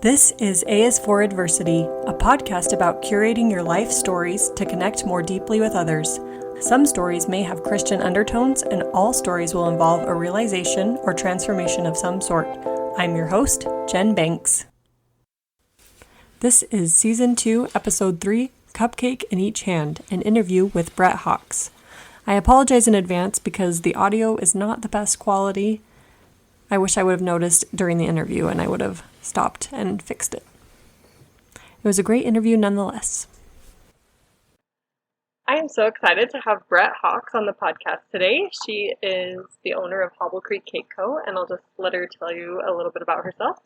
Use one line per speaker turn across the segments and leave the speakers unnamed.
This is A is for Adversity, a podcast about curating your life stories to connect more deeply with others. Some stories may have Christian undertones, and all stories will involve a realization or transformation of some sort. I'm your host, Jen Banks. This is Season 2, Episode 3, Cupcake in Each Hand, an interview with Brette Hawks. I apologize in advance because the audio is not the best quality. I wish I would have noticed during the interview and I would have stopped and fixed it. It was a great interview nonetheless. I am so excited to have Brette Hawks on the podcast today. She is the owner of Hobble Creek Cake Co., and I'll just let her tell you a little bit about herself.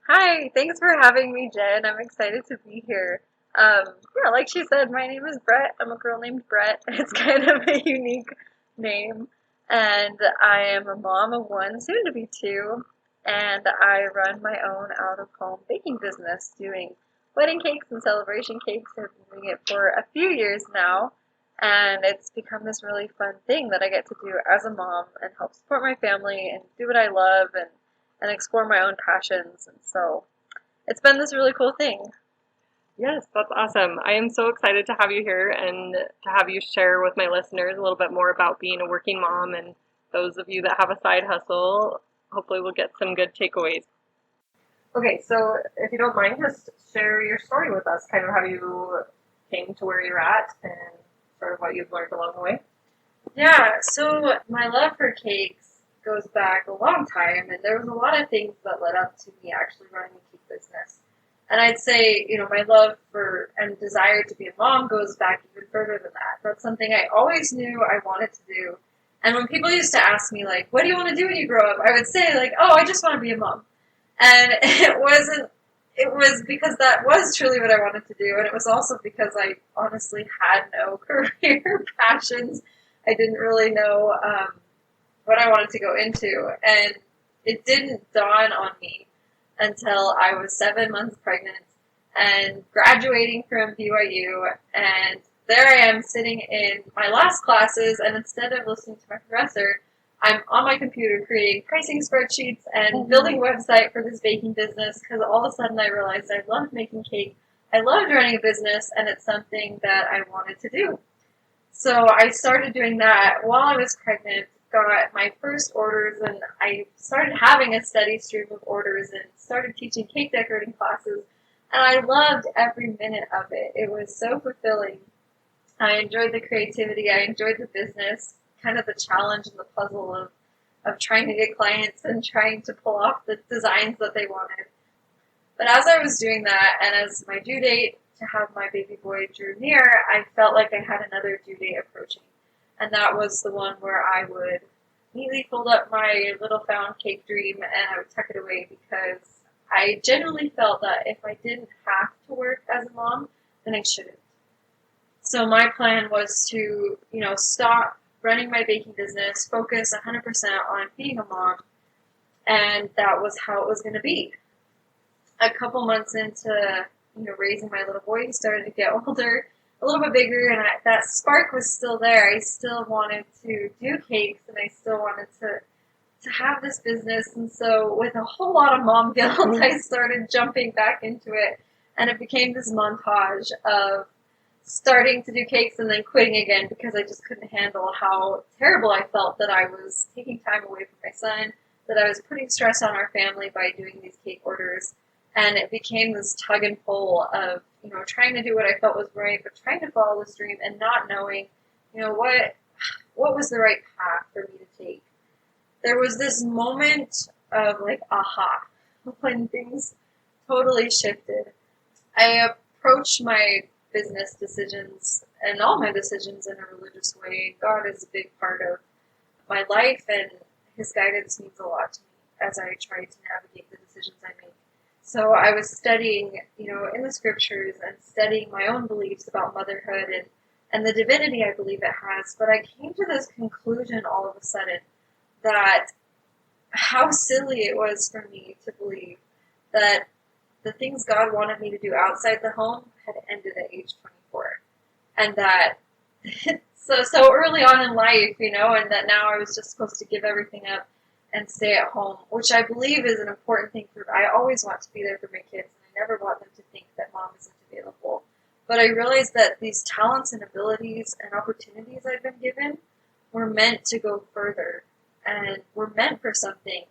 Hi, thanks for having me, Jen. I'm excited to be here. Like she said, my name is Brette. I'm a girl named Brette. It's kind of a unique name. And I am a mom of one, soon to be two, and I run my own out-of-home baking business doing wedding cakes and celebration cakes. I've been doing it for a few years now, and it's become this really fun thing that I get to do as a mom and help support my family and do what I love and explore my own passions. And so it's been this really cool thing.
Yes, that's awesome. I am so excited to have you here and to have you share with my listeners a little bit more about being a working mom, and those of you that have a side hustle, hopefully we'll get some good takeaways. Okay, so if you don't mind, just share your story with us, kind of how you came to where you're at and sort of what you've learned along the way.
Yeah, so my love for cakes goes back a long time, and there was a lot of things that led up to me actually running a cake business. And I'd say, my love for and desire to be a mom goes back even further than that. That's something I always knew I wanted to do. And when people used to ask me, like, what do you want to do when you grow up? I would say, like, oh, I just want to be a mom. And it was because that was truly what I wanted to do. And it was also because I honestly had no career passions. I didn't really know what I wanted to go into. And it didn't dawn on me until I was 7 months pregnant and graduating from BYU, and there I am sitting in my last classes, and instead of listening to my professor, I'm on my computer creating pricing spreadsheets and building a website for this baking business, because all of a sudden I realized I loved making cake, I loved running a business, and it's something that I wanted to do. So I started doing that while I was pregnant, got my first orders, and I started having a steady stream of orders and started teaching cake decorating classes, and I loved every minute of it. It was so fulfilling. I enjoyed the creativity, I enjoyed the business, kind of the challenge and the puzzle of trying to get clients and trying to pull off the designs that they wanted. But as I was doing that, and as my due date to have my baby boy drew near, I felt like I had another due date approaching. And that was the one where I would neatly fold up my little found cake dream and I would tuck it away, because I genuinely felt that if I didn't have to work as a mom, then I shouldn't. So my plan was to, stop running my baking business, focus 100% on being a mom, and that was how it was going to be. A couple months into, raising my little boy, he started to get older, a little bit bigger, and that spark was still there. I still wanted to do cakes, and I still wanted to have this business. And so with a whole lot of mom guilt, I started jumping back into it, and it became this montage of starting to do cakes and then quitting again, because I just couldn't handle how terrible I felt that I was taking time away from my son, that I was putting stress on our family by doing these cake orders. And it became this tug and pull of, trying to do what I felt was right, but trying to follow this dream and not knowing, what was the right path for me to take. There was this moment of like, aha, when things totally shifted. I approached my business decisions and all my decisions in a religious way. God is a big part of my life, and His guidance means a lot to me as I try to navigate the decisions I make. So I was studying, in the scriptures and studying my own beliefs about motherhood and the divinity I believe it has. But I came to this conclusion all of a sudden that how silly it was for me to believe that the things God wanted me to do outside the home had ended at age 24. And that so early on in life, and that now I was just supposed to give everything up and stay at home, which I believe is an important thing I always want to be there for my kids, and I never want them to think that mom isn't available. But I realized that these talents and abilities and opportunities I've been given were meant to go further and were meant for something,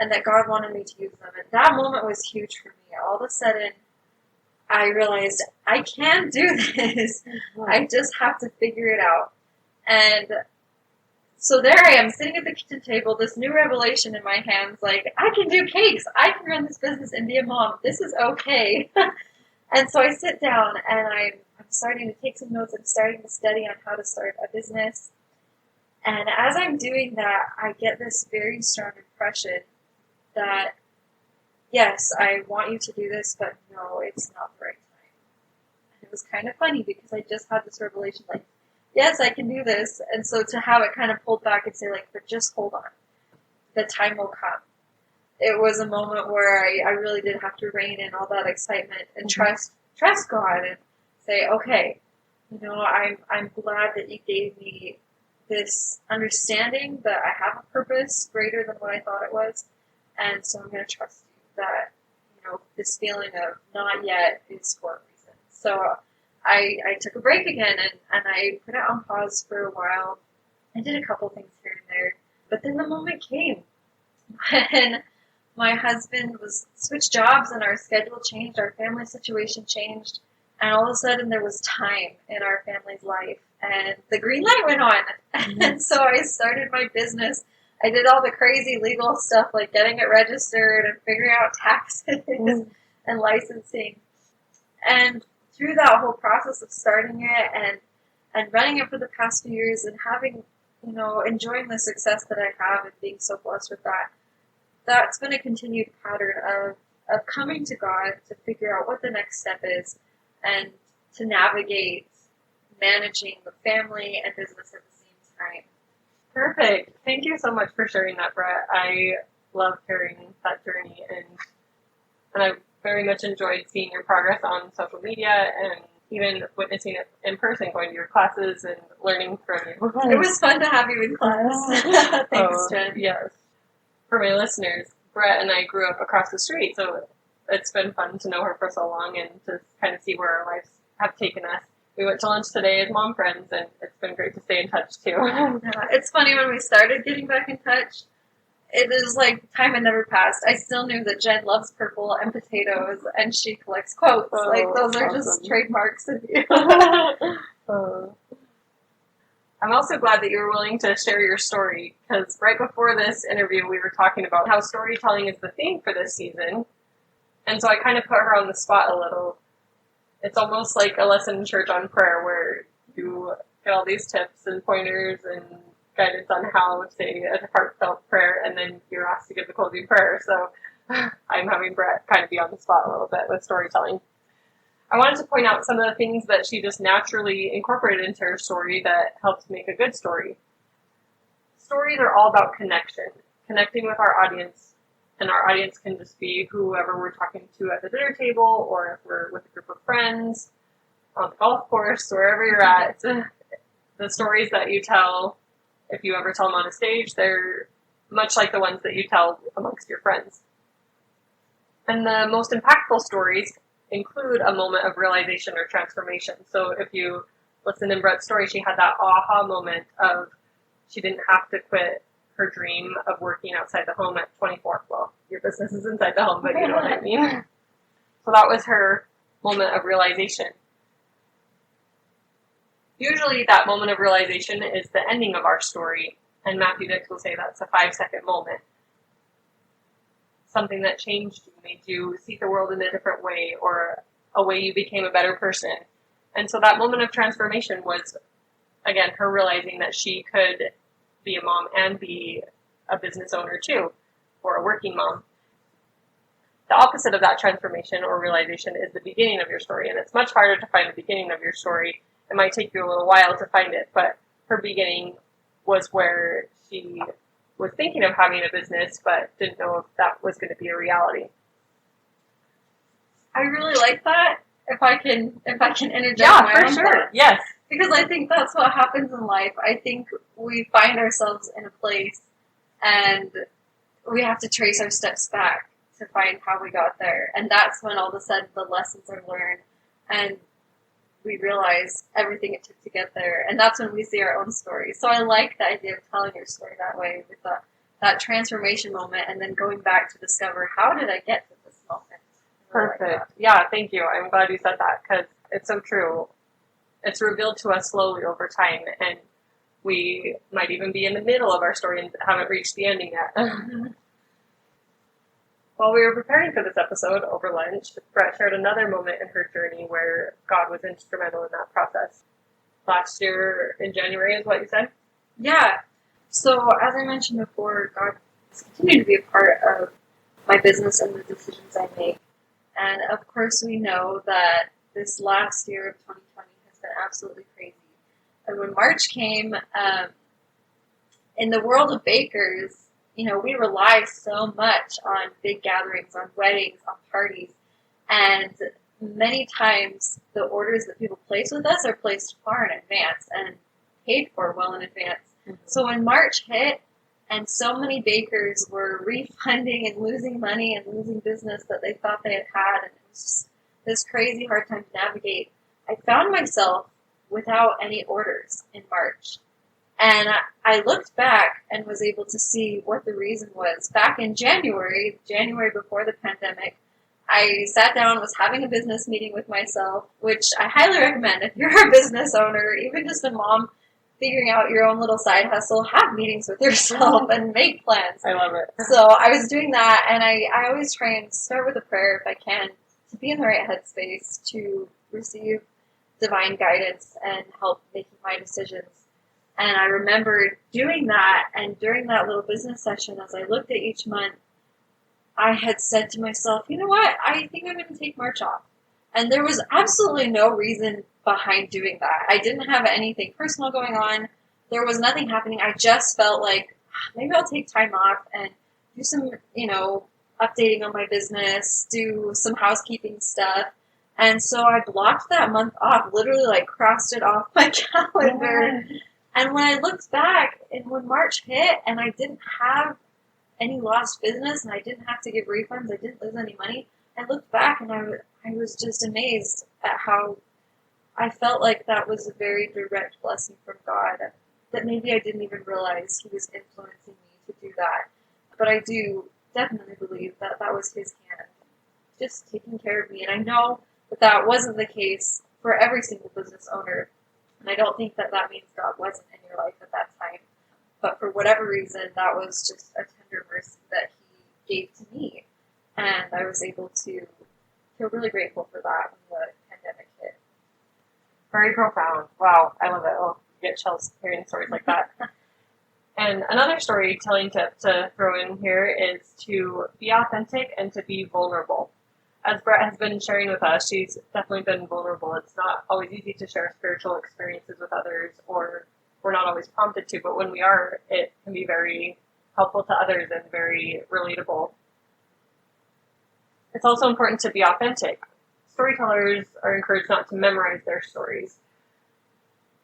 and that God wanted me to use them. And that moment was huge for me. All of a sudden, I realized I can do this. I just have to figure it out. And so there I am, sitting at the kitchen table, this new revelation in my hands, like, I can do cakes. I can run this business and be a mom. This is okay. And so I sit down and I'm starting to take some notes. I'm starting to study on how to start a business. And as I'm doing that, I get this very strong impression that, yes, I want you to do this, but no, it's not the right time. And it was kind of funny because I just had this revelation, like, yes, I can do this. And so to have it kind of pulled back and say, like, but just hold on. The time will come. It was a moment where I really did have to rein in all that excitement and trust God and say, okay, I'm glad that you gave me this understanding that I have a purpose greater than what I thought it was. And so I'm going to trust you that, this feeling of not yet is for a reason. So I took a break again and I put it on pause for a while. I did a couple things here and there, but then the moment came when my husband was switched jobs and our schedule changed, our family situation changed, and all of a sudden there was time in our family's life and the green light went on. And so I started my business. I did all the crazy legal stuff like getting it registered and figuring out taxes and licensing. And through that whole process of starting it and running it for the past few years and having, enjoying the success that I have and being so blessed with that, that's been a continued pattern of coming to God to figure out what the next step is and to navigate managing the family and business at the same time.
Perfect. Thank you so much for sharing that, Brette. I love hearing that journey, and I very much enjoyed seeing your progress on social media and even witnessing it in person, going to your classes and learning from you.
It was fun to have you in class. Thanks, Jen.
Yes. For my listeners, Brette and I grew up across the street, so it's been fun to know her for so long and to kind of see where our lives have taken us. We went to lunch today as mom friends, and it's been great to stay in touch, too.
It's funny, when we started getting back in touch, it is like time had never passed. I still knew that Jen loves purple and potatoes, and she collects quotes. Those are just trademarks of you.
I'm also glad that you were willing to share your story, because right before this interview, we were talking about how storytelling is the theme for this season. And so I kind of put her on the spot a little. It's almost like a lesson in church on prayer, where you get all these tips and pointers and guidance on how to say a heartfelt prayer, and then you're asked to give the closing prayer. So I'm having Brette kind of be on the spot a little bit with storytelling. I wanted to point out some of the things that she just naturally incorporated into her story that helps make a good story. Stories are all about connection, connecting with our audience. And our audience can just be whoever we're talking to at the dinner table, or if we're with a group of friends, on the golf course, wherever you're at. The stories that you tell, if you ever tell them on a stage, they're much like the ones that you tell amongst your friends. And the most impactful stories include a moment of realization or transformation. So if you listen in Brette's story, she had that aha moment of she didn't have to quit her dream of working outside the home at 24. Well, your business is inside the home, but you know what I mean. So that was her moment of realization. Usually that moment of realization is the ending of our story, and Matthew Dix will say that's a 5-second moment. Something that changed you, made you see the world in a different way, or a way you became a better person. And so that moment of transformation was, again, her realizing that she could be a mom and be a business owner too, or a working mom. The opposite of that transformation or realization is the beginning of your story, and it's much harder to find the beginning of your story. It might take you a little while to find it, but her beginning was where she was thinking of having a business, but didn't know if that was going to be a reality.
I really like that. If I can interject
my own thought. Yes.
Because I think that's what happens in life. I think we find ourselves in a place and we have to trace our steps back to find how we got there. And that's when all of a sudden the lessons are learned and we realize everything it took to get there. And that's when we see our own story. So I like the idea of telling your story that way, with that transformation moment, and then going back to discover, how did I get to this moment?
Perfect. Yeah, thank you. I'm glad you said that, because it's so true. It's revealed to us slowly over time, and we might even be in the middle of our story and haven't reached the ending yet. While we were preparing for this episode over lunch, Brette shared another moment in her journey where God was instrumental in that process. Last year in January is what you said?
Yeah. So as I mentioned before, God has continued to be a part of my business and the decisions I make. And of course we know that this last year of 2020 has been absolutely crazy. And when March came, in the world of bakers, we rely so much on big gatherings, on weddings, on parties, and many times the orders that people place with us are placed far in advance and paid for well in advance. Mm-hmm. So when March hit and so many bakers were refunding and losing money and losing business that they thought they had, and it was just this crazy hard time to navigate, I found myself without any orders in March. And I looked back and was able to see what the reason was. Back in January before the pandemic, I sat down, was having a business meeting with myself, which I highly recommend if you're a business owner, even just a mom figuring out your own little side hustle, have meetings with yourself and make plans.
I love it.
So I was doing that, and I always try and start with a prayer if I can, to be in the right headspace, to receive divine guidance and help making my decisions. And I remember doing that, and during that little business session, as I looked at each month, I had said to myself, you know what, I think I'm going to take March off. And there was absolutely no reason behind doing that. I didn't have anything personal going on. There was nothing happening. I just felt like, maybe I'll take time off and do some, updating on my business, do some housekeeping stuff. And so I blocked that month off, literally crossed it off my calendar. Yeah. And when I looked back, and when March hit, and I didn't have any lost business, and I didn't have to give refunds, I didn't lose any money, I looked back and I was just amazed at how I felt like that was a very direct blessing from God, that maybe I didn't even realize He was influencing me to do that. But I do definitely believe that that was His hand, just taking care of me. And I know that wasn't the case for every single business owner. And I don't think that means God wasn't in your life at that time. But for whatever reason, that was just a tender mercy that He gave to me. And I was able to feel really grateful for that when the pandemic hit.
Very profound. Wow, I love it. Oh, you get chills hearing stories like that. And another storytelling tip to throw in here is to be authentic and to be vulnerable. As Brette has been sharing with us, she's definitely been vulnerable. It's not always easy to share spiritual experiences with others, or we're not always prompted to, but when we are, it can be very helpful to others and very relatable. It's also important to be authentic. Storytellers are encouraged not to memorize their stories.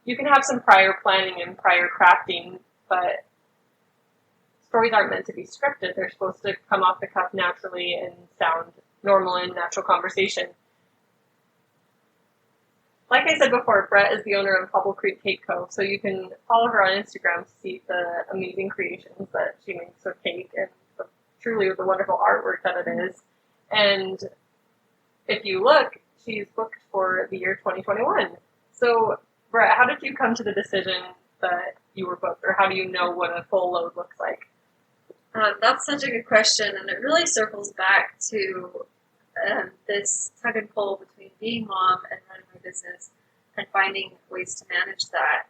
You can have some prior planning and prior crafting, but stories aren't meant to be scripted. They're supposed to come off the cuff naturally and sound normal and natural conversation. Like I said before, Brette is the owner of Hubble Creek Cake Co., so you can follow her on Instagram to see the amazing creations that she makes with cake and truly the wonderful artwork that it is. And if you look, she's booked for the year 2021. So, Brette, how did you come to the decision that you were booked, or how do you know what a full load looks like?
That's such a good question, and it really circles back to this tug and pull between being mom and running my business and finding ways to manage that.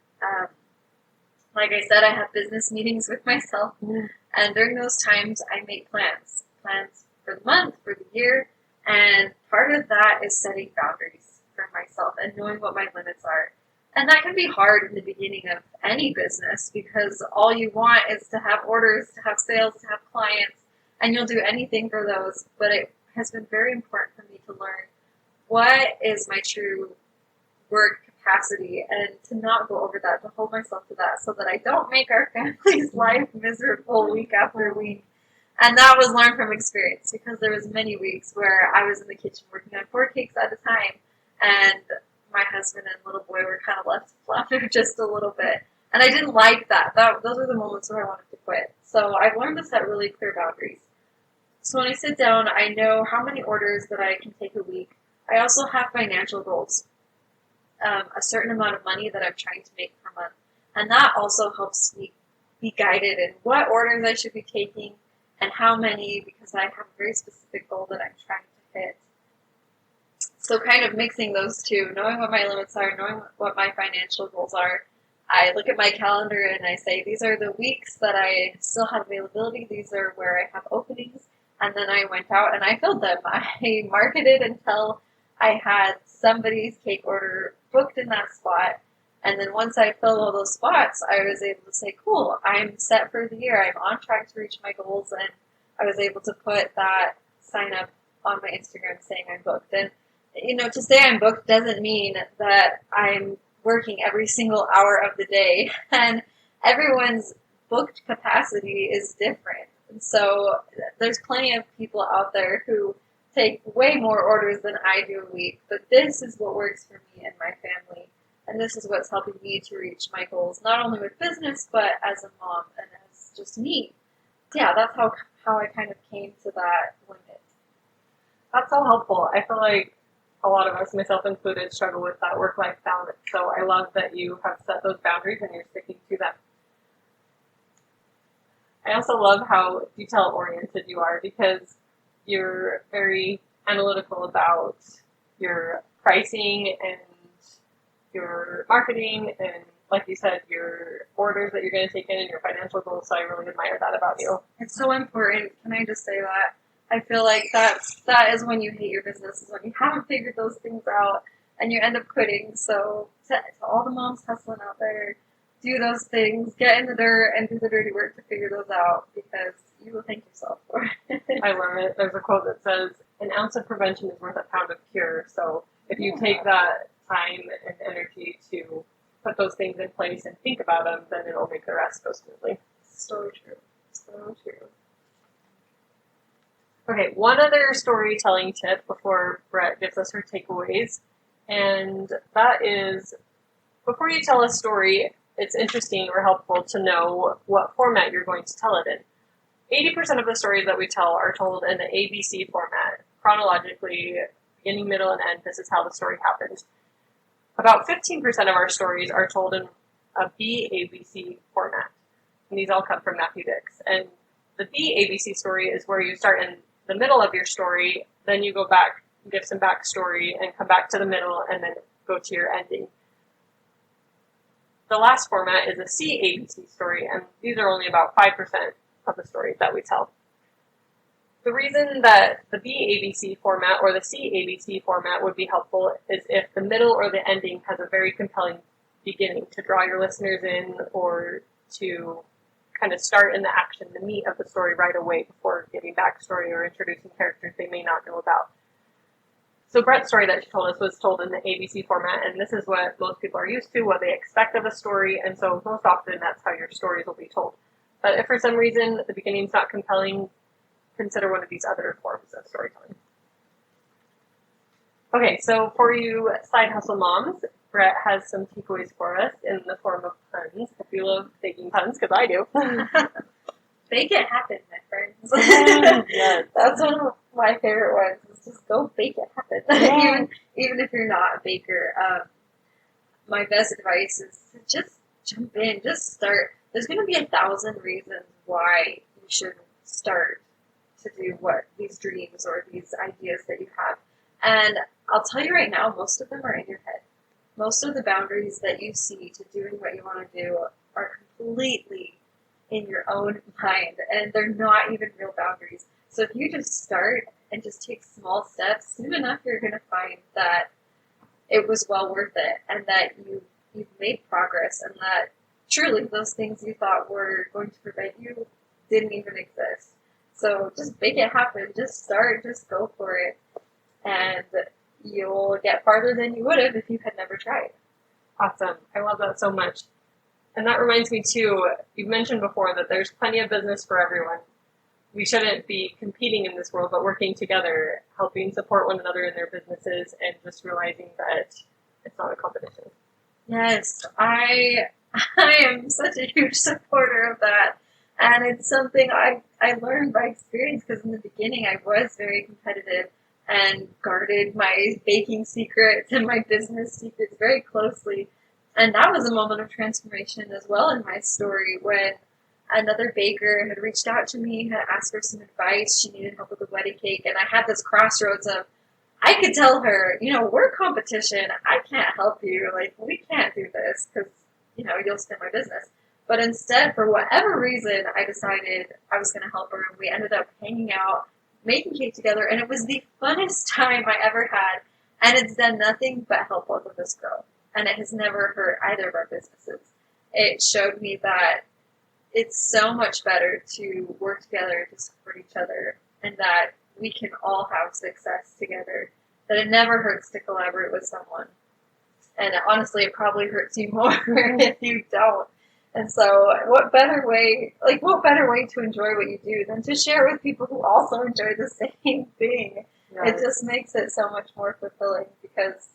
Like I said, I have business meetings with myself, and during those times I make plans for the month, for the year, and part of that is setting boundaries for myself and knowing what my limits are. And that can be hard in the beginning of any business, because all you want is to have orders, to have sales, to have clients, and you'll do anything for those. But it has been very important for me to learn what is my true work capacity and to not go over that, to hold myself to that so that I don't make our family's life miserable week after week. And that was learned from experience because there was many weeks where I was in the kitchen working on 4 cakes at a time, and my husband and little boy were kind of left to flounder just a little bit. And I didn't like that. Those were the moments where I wanted to quit. So I've learned to set really clear boundaries. So when I sit down, I know how many orders that I can take a week. I also have financial goals, a certain amount of money that I'm trying to make per month. And that also helps me be guided in what orders I should be taking and how many, because I have a very specific goal that I'm trying to hit. So kind of mixing those two, knowing what my limits are, knowing what my financial goals are. I look at my calendar and I say, these are the weeks that I still have availability. These are where I have openings. And then I went out and I filled them. I marketed until I had somebody's cake order booked in that spot. And then once I filled all those spots, I was able to say, cool, I'm set for the year. I'm on track to reach my goals. And I was able to put that sign up on my Instagram saying I'm booked. And, to say I'm booked doesn't mean that I'm working every single hour of the day. And everyone's booked capacity is different. And so there's plenty of people out there who take way more orders than I do a week. But this is what works for me and my family. And this is what's helping me to reach my goals, not only with business, but as a mom and as just me. Yeah, that's how I kind of came to that limit.
That's so helpful. I feel like a lot of us, myself included, struggle with that work-life balance. So I love that you have set those boundaries and you're sticking to them. I also love how detail-oriented you are because you're very analytical about your pricing and your marketing and, like you said, your orders that you're going to take in and your financial goals. So I really admire that about you.
It's so important. Can I just say that? I feel like that is when you hate your business, is when you haven't figured those things out and you end up quitting. So to all the moms hustling out there, do those things, get in the dirt and do the dirty work to figure those out because you will thank yourself for it.
I love it. There's a quote that says, an ounce of prevention is worth a pound of cure. So if you take that time and energy to put those things in place and think about them, then it'll make the rest go smoothly.
So true. So true.
Okay, one other storytelling tip before Brette gives us her takeaways, and that is, before you tell a story, it's interesting or helpful to know what format you're going to tell it in. 80% of the stories that we tell are told in the ABC format, chronologically, beginning, middle, and end. This is how the story happens. About 15% of our stories are told in a BABC format, and these all come from Matthew Dix. And the BABC story is where you start in the middle of your story, then you go back, give some backstory, and come back to the middle, and then go to your ending. The last format is a CABC story, and these are only about 5% of the stories that we tell. The reason that the BABC format or the CABC format would be helpful is if the middle or the ending has a very compelling beginning to draw your listeners in or to kind of start in the action, the meat of the story right away before giving backstory or introducing characters they may not know about. So Brette's story that she told us was told in the ABC format, and this is what most people are used to, what they expect of a story, and so most often that's how your stories will be told. But if for some reason the beginning's not compelling, consider one of these other forms of storytelling. Okay, so for you side hustle moms, Brette has some takeaways for us in the form of puns. If you love making puns, because I do.
Make it happen, my friends.
Yes.
That's one of my favorite ones. Is just go bake it happen.
Yeah.
even if you're not a baker. My best advice is to just jump in, just start. There's going to be 1,000 reasons why you should start to do these dreams or these ideas that you have. And I'll tell you right now, most of them are in your head. Most of the boundaries that you see to doing what you want to do are completely in your own mind, and they're not even real boundaries. So if you just start and just take small steps, soon enough you're going to find that it was well worth it, and that you've made progress, and that truly those things you thought were going to prevent you didn't even exist. So just make it happen. Just start. Just go for it. And you'll get farther than you would have if you had never tried.
Awesome. I love that so much. And that reminds me too, you've mentioned before that there's plenty of business for everyone. we shouldn't be competing in this world, but working together, helping support one another in their businesses, and just realizing that it's not a competition.
Yes, I am such a huge supporter of that. And it's something I learned by experience, because in the beginning I was very competitive and guarded my baking secrets and my business secrets very closely. And that was a moment of transformation as well in my story, when another baker had reached out to me, had asked for some advice. She needed help with a wedding cake. And I had this crossroads of, I could tell her, we're competition. I can't help you. Like, we can't do this because, you'll steal my business. But instead, for whatever reason, I decided I was going to help her. And we ended up hanging out, making cake together. And it was the funnest time I ever had. And it's done nothing but help both of us grow. And it has never hurt either of our businesses. It showed me that it's so much better to work together, to support each other, and that we can all have success together, that it never hurts to collaborate with someone. And honestly, it probably hurts you more if you don't. And so what better way to enjoy what you do than to share with people who also enjoy the same thing? Right. It just makes it so much more fulfilling, because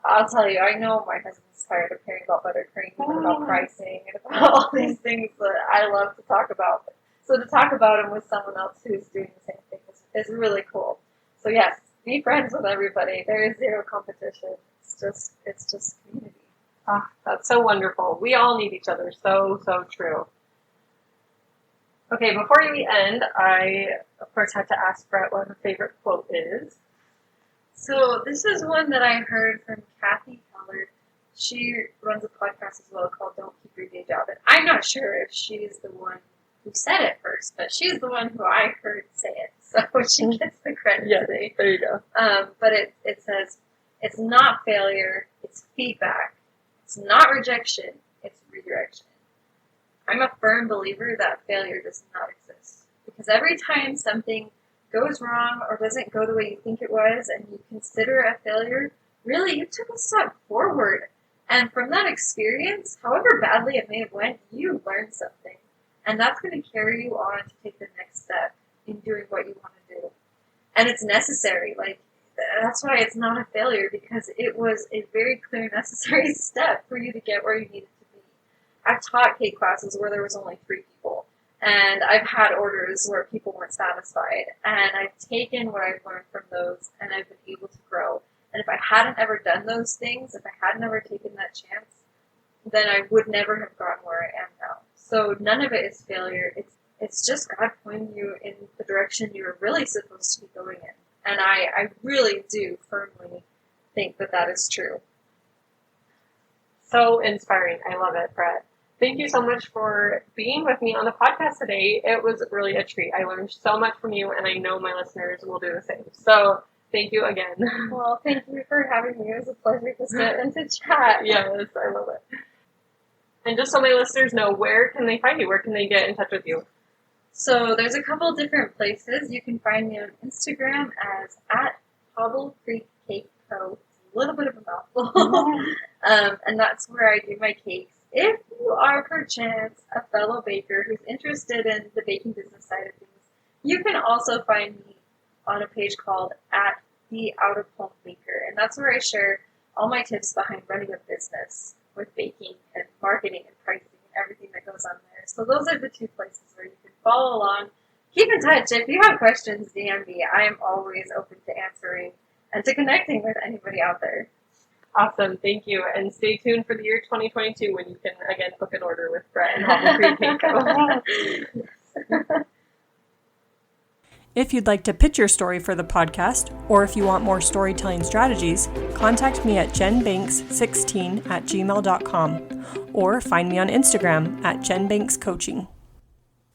I'll tell you, I know my husband's tired of hearing about buttercream and about pricing and about all these things that I love to talk about. So to talk about them with someone else who's doing the same thing is really cool. So yes, be friends with everybody. There is zero competition. It's just community.
Ah, that's so wonderful. We all need each other. So, so true. Okay, before we end, I, of course, had to ask Brette what her favorite quote is.
So this is one that I heard from Kathy Keller. She runs a podcast as well called Don't Keep Your Day Job. And I'm not sure if she's the one who said it first, but she's the one who I heard say it. So she gets the credit today.
There you go.
But it says, it's not failure, it's feedback. It's not rejection, it's redirection. I'm a firm believer that failure does not exist. Because every time something goes wrong or doesn't go the way you think it was and you consider a failure, really you took a step forward. And from that experience, however badly it may have went, you learned something. And that's going to carry you on to take the next step in doing what you want to do. And it's necessary. That's why it's not a failure, because it was a very clear, necessary step for you to get where you needed to be. I've taught cake classes where there was only 3 people. And I've had orders where people weren't satisfied. And I've taken what I've learned from those, and I've been able to grow. And if I hadn't ever done those things, if I hadn't ever taken that chance, then I would never have gotten where I am now. So none of it is failure. It's just God pointing you in the direction you're really supposed to be going in. And I really do firmly think that that is true.
So inspiring. I love it, Brette. Thank you so much for being with me on the podcast today. It was really a treat. I learned so much from you, and I know my listeners will do the same. So thank you again.
Well, thank you for having me. It was a pleasure to sit and to chat.
Yes, I love it. And just so my listeners know, where can they find you? Where can they get in touch with you?
So there's a couple different places. You can find me on Instagram as @HobbleCreekCakeCo. It's a little bit of a mouthful. And that's where I do my cakes. If you are perchance a fellow baker who's interested in the baking business side of things, you can also find me on a page called @TheOutOfHomeBaker. And that's where I share all my tips behind running a business with baking and marketing and pricing and everything that goes on there. So those are the 2 places where you can follow along. Keep in touch. If you have questions, DM me. I am always open to answering and to connecting with anybody out there.
Awesome. Thank you. And stay tuned for the year 2022 when you can, again, book an order with Brette and Hobble Creek Cake.
If you'd like to pitch your story for the podcast, or if you want more storytelling strategies, contact me at jenbanks16@gmail.com, or find me on Instagram @jenbankscoaching.